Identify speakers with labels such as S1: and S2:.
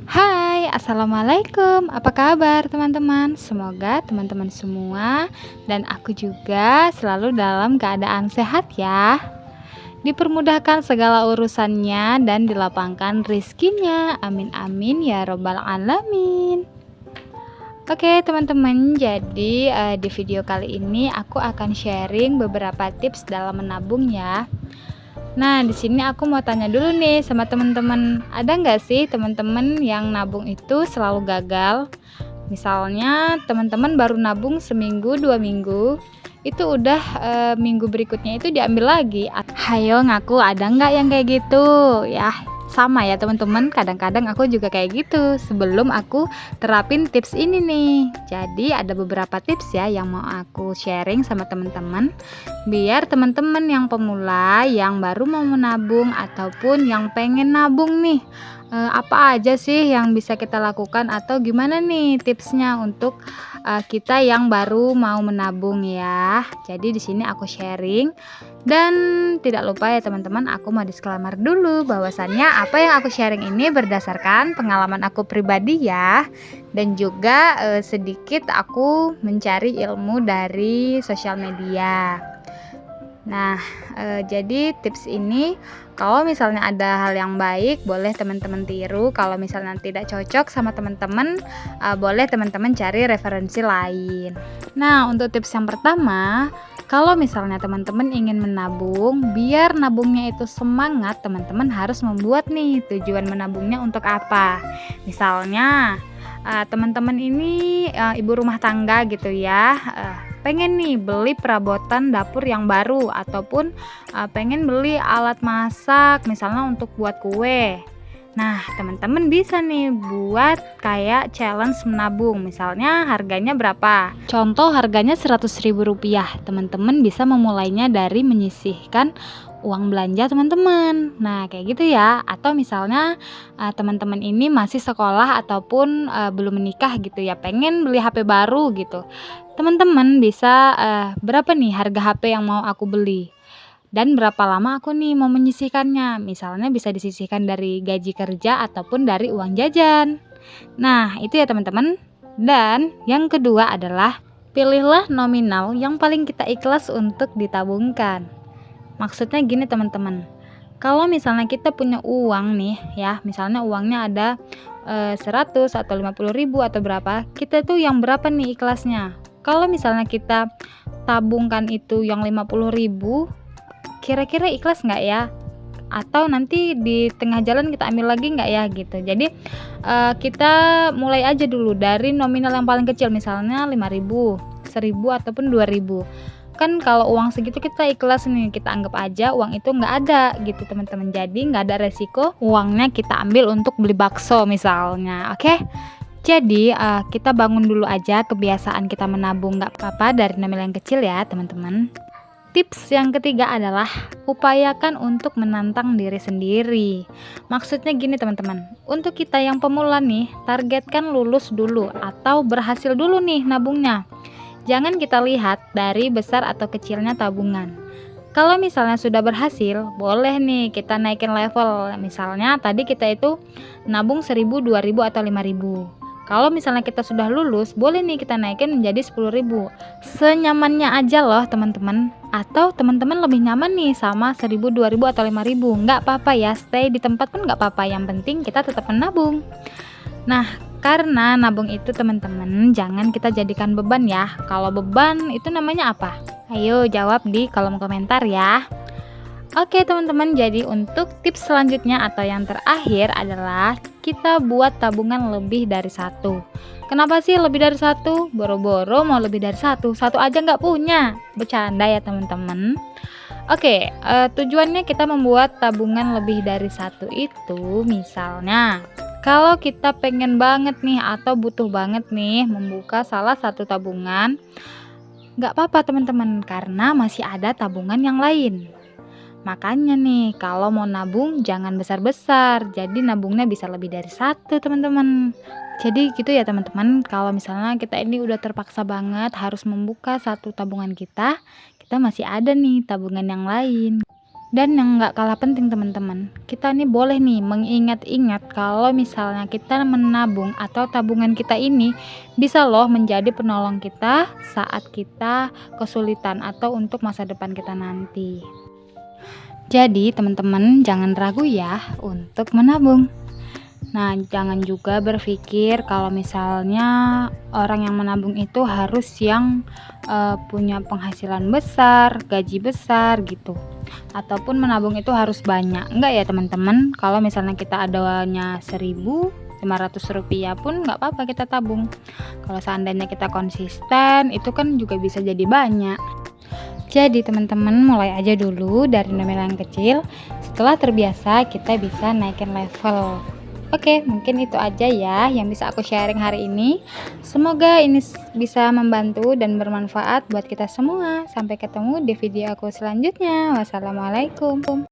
S1: Hai, assalamualaikum. Apa kabar, teman-teman? Semoga teman-teman semua dan aku juga selalu dalam keadaan sehat, ya. Dipermudahkan segala urusannya dan dilapangkan rizkinya. Amin, amin, ya Robbal 'Alamin. Oke, teman-teman, jadi di video kali ini aku akan sharing beberapa tips dalam menabung, ya. Nah, di sini aku mau tanya dulu nih sama teman-teman, ada nggak sih teman-teman yang nabung itu selalu gagal? Misalnya teman-teman baru nabung seminggu, 2 minggu, itu udah minggu berikutnya itu diambil lagi. Hayo ngaku, ada nggak yang kayak gitu? Ya, sama ya teman-teman, kadang-kadang aku juga kayak gitu sebelum aku terapin tips ini nih. Jadi ada beberapa tips ya yang mau aku sharing sama teman-teman, biar teman-teman yang pemula, yang baru mau menabung ataupun yang pengen nabung nih, apa aja sih yang bisa kita lakukan atau gimana nih tipsnya untuk kita yang baru mau menabung, ya. Jadi di sini aku sharing, dan tidak lupa ya teman-teman, aku mau disclaimer dulu bahwasannya apa yang aku sharing ini berdasarkan pengalaman aku pribadi, ya, dan juga sedikit aku mencari ilmu dari sosial media. Nah, jadi tips ini kalau misalnya ada hal yang baik boleh teman-teman tiru, kalau misalnya tidak cocok sama teman-teman, boleh teman-teman cari referensi lain. Nah, untuk tips yang pertama, kalau misalnya teman-teman ingin menabung, biar nabungnya itu semangat, teman-teman harus membuat nih tujuan menabungnya untuk apa. Misalnya, teman-teman ini ibu rumah tangga gitu ya, pengen nih beli perabotan dapur yang baru ataupun pengen beli alat masak misalnya untuk buat kue. Nah, teman-teman bisa nih buat kayak challenge menabung. Misalnya harganya berapa? Contoh harganya Rp100.000. Teman-teman bisa memulainya dari menyisihkan uang belanja teman-teman. Nah, kayak gitu ya. Atau misalnya teman-teman ini masih sekolah ataupun belum menikah gitu ya, pengen beli HP baru gitu. Teman-teman bisa berapa nih harga HP yang mau aku beli? Dan berapa lama aku nih mau menyisihkannya? Misalnya bisa disisihkan dari gaji kerja ataupun dari uang jajan. Nah, itu ya teman-teman. Dan yang kedua adalah pilihlah nominal yang paling kita ikhlas untuk ditabungkan. Maksudnya gini teman-teman, kalau misalnya kita punya uang nih ya, misalnya uangnya ada 100 atau 50.000 atau berapa, kita tuh yang berapa nih ikhlasnya? Kalau misalnya kita tabungkan itu yang 50.000, kira-kira ikhlas nggak ya? Atau nanti di tengah jalan kita ambil lagi nggak ya gitu. Jadi kita mulai aja dulu dari nominal yang paling kecil, misalnya 5.000, 1.000 ataupun 2.000. Kan kalau uang segitu kita ikhlas nih, kita anggap aja uang itu nggak ada gitu teman-teman. Jadi nggak ada resiko uangnya kita ambil untuk beli bakso misalnya. Oke, jadi kita bangun dulu aja kebiasaan kita menabung, nggak apa-apa dari nominal yang kecil ya teman-teman. Tips yang ketiga adalah upayakan untuk menantang diri sendiri. Maksudnya gini teman-teman, untuk kita yang pemula nih, targetkan lulus dulu atau berhasil dulu nih nabungnya. Jangan kita lihat dari besar atau kecilnya tabungan. Kalau misalnya sudah berhasil, boleh nih kita naikin level. Misalnya tadi kita itu nabung 1.000, 2.000 atau 5.000. Kalau misalnya kita sudah lulus, boleh nih kita naikin menjadi 10.000. Senyamannya aja loh teman-teman. Atau teman-teman lebih nyaman nih sama 1.000, 2.000 atau 5.000. Nggak apa-apa ya, stay di tempat pun nggak apa-apa. Yang penting kita tetap menabung. Nah, karena nabung itu teman-teman jangan kita jadikan beban ya. Kalau beban itu namanya apa? Ayo jawab di kolom komentar ya. Oke teman-teman, jadi untuk tips selanjutnya atau yang terakhir adalah kita buat tabungan lebih dari satu. Kenapa sih lebih dari satu? Boro-boro mau lebih dari satu, satu aja nggak punya. Bercanda ya teman-teman. Oke, tujuannya kita membuat tabungan lebih dari satu itu misalnya kalau kita pengen banget nih atau butuh banget nih membuka salah satu tabungan, nggak apa-apa teman-teman karena masih ada tabungan yang lain. Makanya nih kalau mau nabung jangan besar-besar, jadi nabungnya bisa lebih dari satu teman-teman. Jadi gitu ya teman-teman, kalau misalnya kita ini udah terpaksa banget harus membuka satu tabungan kita, kita masih ada nih tabungan yang lain. Dan yang nggak kalah penting teman-teman, kita nih boleh nih mengingat-ingat kalau misalnya kita menabung atau tabungan kita ini bisa loh menjadi penolong kita saat kita kesulitan atau untuk masa depan kita nanti. Jadi teman-teman jangan ragu ya untuk menabung. Nah, jangan juga berpikir kalau misalnya orang yang menabung itu harus yang punya penghasilan besar, gaji besar gitu. Ataupun menabung itu harus banyak. Enggak ya teman-teman, kalau misalnya kita adanya 1.500 rupiah pun nggak apa-apa kita tabung. Kalau seandainya kita konsisten, itu kan juga bisa jadi banyak. Jadi teman-teman mulai aja dulu dari nominal yang kecil. Setelah terbiasa kita bisa naikin level. Oke, mungkin itu aja ya yang bisa aku sharing hari ini. Semoga ini bisa membantu dan bermanfaat buat kita semua. Sampai ketemu di video aku selanjutnya. Wassalamualaikum.